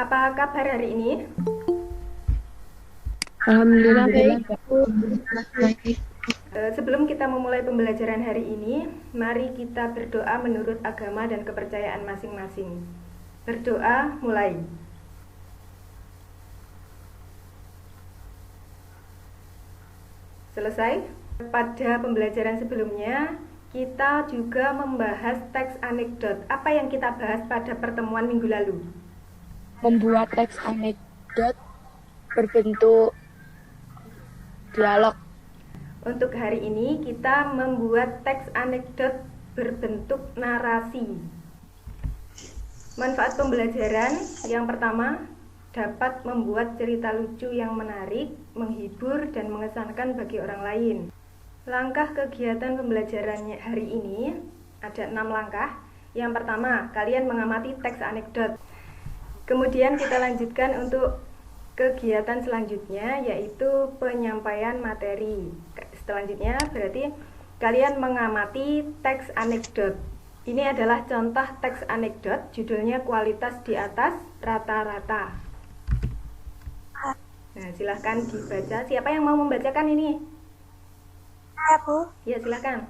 Apa kabar hari ini? Alhamdulillah baik. Sebelum kita memulai pembelajaran hari ini, mari kita berdoa menurut agama dan kepercayaan masing-masing. Berdoa mulai. Selesai? Pada pembelajaran sebelumnya, kita juga membahas teks anekdot. Apa yang kita bahas pada pertemuan minggu lalu? Membuat teks anekdot berbentuk dialog. Untuk hari ini kita membuat teks anekdot berbentuk narasi. Manfaat pembelajaran yang pertama, dapat membuat cerita lucu yang menarik, menghibur, dan mengesankan bagi orang lain. Langkah kegiatan pembelajarannya hari ini ada 6 langkah. Yang pertama, kalian mengamati teks anekdot. Kemudian kita lanjutkan untuk kegiatan selanjutnya, yaitu penyampaian materi. Selanjutnya berarti kalian mengamati teks anekdot. Ini adalah contoh teks anekdot, judulnya kualitas di atas rata-rata. Nah, silahkan dibaca. Siapa yang mau membacakan ini? Ya, Bu. Ya, silahkan.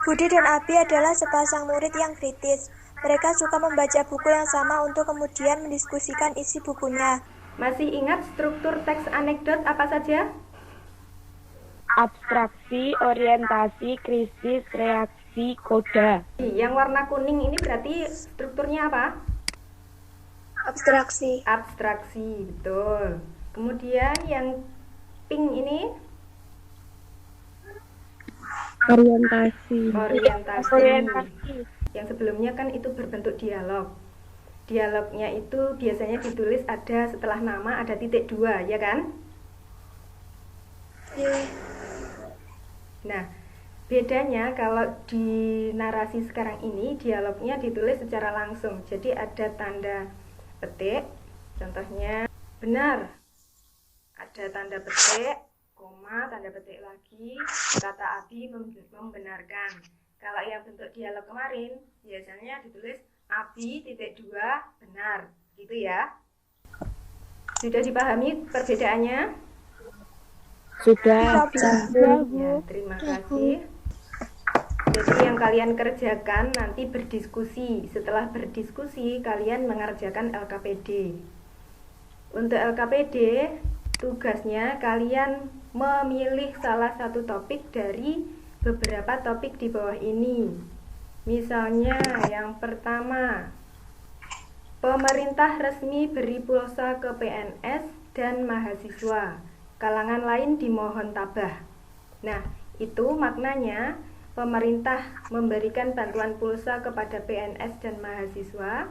Budi dan Abi adalah sepasang murid yang kritis. Mereka suka membaca buku yang sama untuk kemudian mendiskusikan isi bukunya. Masih ingat struktur teks anekdot apa saja? Abstraksi, orientasi, krisis, reaksi, koda. Yang warna kuning ini berarti strukturnya apa? Abstraksi. Abstraksi, betul. Kemudian yang pink ini Orientasi. Yang sebelumnya kan itu berbentuk dialog. Dialognya itu biasanya ditulis ada setelah nama ada titik 2, ya kan? Nah, bedanya kalau di narasi sekarang ini dialognya ditulis secara langsung. Jadi ada tanda petik, contohnya benar. Ada tanda petik, koma, tanda petik lagi, kata Abi membenarkan. Kalau yang bentuk dialog kemarin, biasanya ditulis Abi titik 2 benar, gitu ya. Sudah dipahami perbedaannya? Sudah. Ya, terima kasih. Jadi yang kalian kerjakan nanti berdiskusi. Setelah berdiskusi, kalian mengerjakan LKPD. Untuk LKPD, tugasnya kalian memilih salah satu topik dari beberapa topik di bawah ini. Misalnya yang pertama, pemerintah resmi beri pulsa ke PNS dan mahasiswa. Kalangan lain dimohon tabah. Nah, itu maknanya pemerintah memberikan bantuan pulsa kepada PNS dan mahasiswa.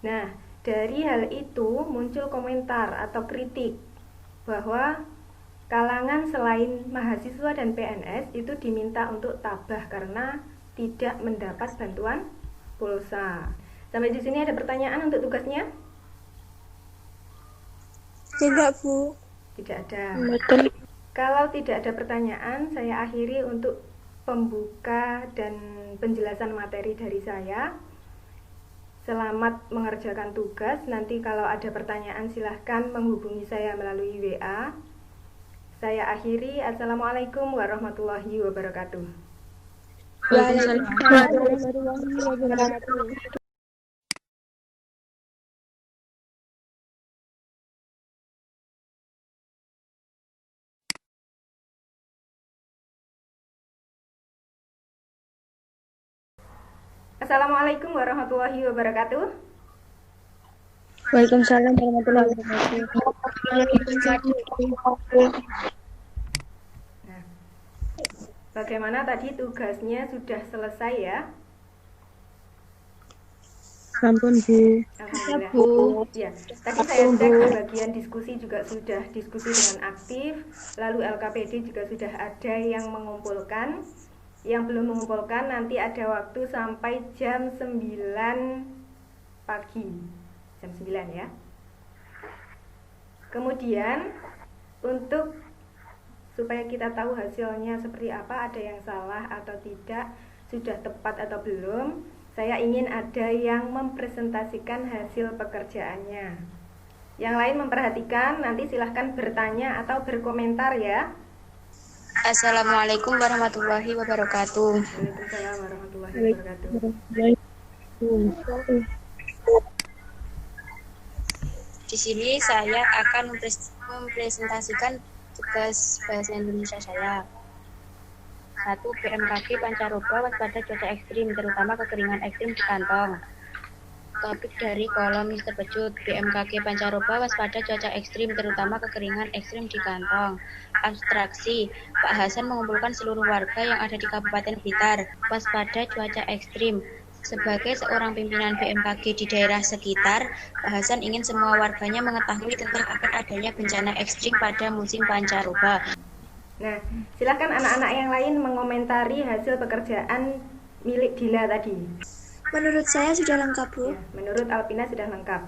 Nah, dari hal itu muncul komentar atau kritik bahwa kalangan selain mahasiswa dan PNS itu diminta untuk tabah karena tidak mendapat bantuan pulsa. Sampai di sini ada pertanyaan untuk tugasnya? Tidak, Bu. Tidak ada. Betul. Kalau tidak ada pertanyaan, saya akhiri untuk pembuka dan penjelasan materi dari saya. Selamat mengerjakan tugas. Nanti kalau ada pertanyaan silahkan menghubungi saya melalui WA. Saya akhiri. Assalamualaikum warahmatullahi wabarakatuh. Assalamualaikum warahmatullahi wabarakatuh. Waalaikumsalam warahmatullahi wabarakatuh. Nah, bagaimana tadi tugasnya sudah selesai ya? Sampun, Bu. Alhamdulillah. Bu. Ya, tadi saya cek di bagian diskusi juga sudah diskusi dengan aktif. Lalu LKPD juga sudah ada yang mengumpulkan. Yang belum mengumpulkan nanti ada waktu sampai jam 9 pagi. Jam 9 ya. Kemudian untuk supaya kita tahu hasilnya seperti apa, ada yang salah atau tidak, sudah tepat atau belum. Saya ingin ada yang mempresentasikan hasil pekerjaannya. Yang lain memperhatikan, nanti silahkan bertanya atau berkomentar ya. Assalamualaikum warahmatullahi wabarakatuh. Waalaikumsalam warahmatullahi wabarakatuh. Di sini saya akan mempresentasikan tugas bahasa Indonesia saya. 1. BMKG Pancaroba waspada cuaca ekstrim, terutama kekeringan ekstrim di kantong. Topik dari kolom Mr. Pecut. BMKG Pancaroba waspada cuaca ekstrim, terutama kekeringan ekstrim di kantong. Abstraksi. Pak Hasan mengumpulkan seluruh warga yang ada di Kabupaten Blitar waspada cuaca ekstrim. Sebagai seorang pimpinan BMKG di daerah sekitar, Pak Hasan ingin semua warganya mengetahui tentang akan adanya bencana ekstrim pada musim pancaroba. Nah, silakan anak-anak yang lain mengomentari hasil pekerjaan milik Dila tadi. Menurut saya sudah lengkap, Bu. Ya, menurut Alpina sudah lengkap.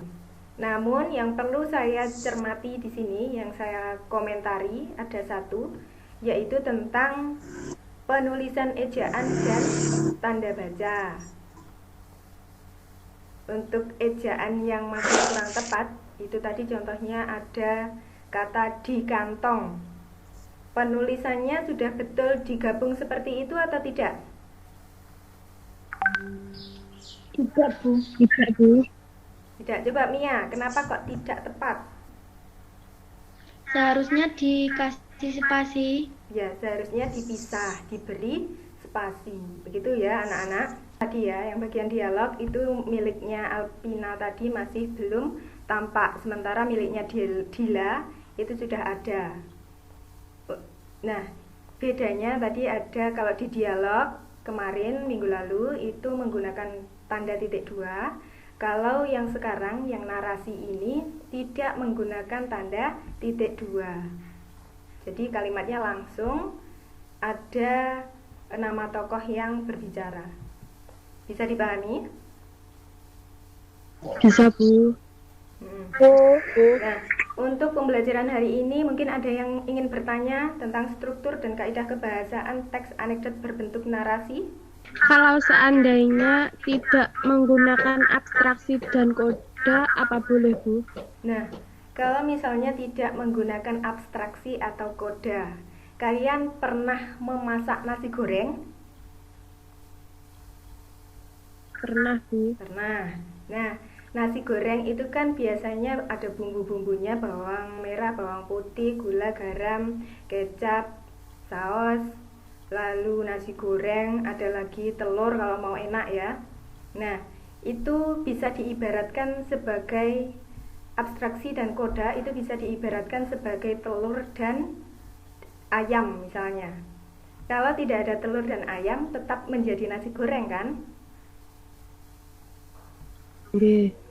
Namun yang perlu saya cermati di sini, yang saya komentari ada satu, yaitu tentang penulisan ejaan dan tanda baca. Untuk ejaan yang masih kurang tepat, itu tadi contohnya ada kata di kantong. Penulisannya sudah betul digabung seperti itu atau tidak? Tidak, Bu. Tidak, Bu. Tidak. Coba Mia, kenapa kok tidak tepat? Seharusnya dikasih spasi. Ya, seharusnya dipisah, diberi spasi. Begitu ya anak-anak. Tadi ya, yang bagian dialog itu miliknya Alpina tadi masih belum tampak, sementara miliknya Dila itu sudah ada. Nah, bedanya tadi ada kalau di dialog kemarin minggu lalu itu menggunakan tanda titik dua. Kalau yang sekarang, yang narasi ini tidak menggunakan tanda titik dua. Jadi kalimatnya langsung ada nama tokoh yang berbicara. Bisa dipahami? Bisa, Bu. Nah, untuk pembelajaran hari ini mungkin ada yang ingin bertanya tentang struktur dan kaidah kebahasaan teks anekdot berbentuk narasi. Kalau seandainya tidak menggunakan abstraksi dan koda, apa boleh, Bu? Nah, kalau misalnya tidak menggunakan abstraksi atau koda, kalian pernah memasak nasi goreng? Pernah, Bu. Pernah. Nah, nasi goreng itu kan biasanya ada bumbu-bumbunya, bawang merah, bawang putih, gula, garam, kecap, saus, lalu nasi goreng, ada lagi telur kalau mau enak ya. Nah, itu bisa diibaratkan sebagai abstraksi dan koda, itu bisa diibaratkan sebagai telur dan ayam misalnya. Kalau tidak ada telur dan ayam, tetap menjadi nasi goreng kan?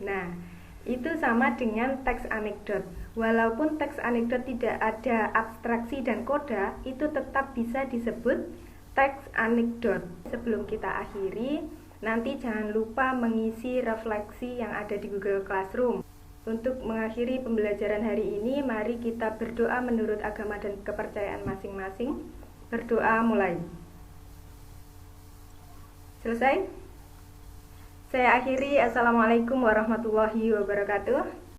Nah, itu sama dengan teks anekdot. Walaupun teks anekdot tidak ada abstraksi dan koda, itu tetap bisa disebut teks anekdot. Sebelum kita akhiri, nanti jangan lupa mengisi refleksi yang ada di Google Classroom. Untuk mengakhiri pembelajaran hari ini, mari kita berdoa menurut agama dan kepercayaan masing-masing. Berdoa mulai. Selesai? Saya akhiri. Assalamualaikum warahmatullahi wabarakatuh.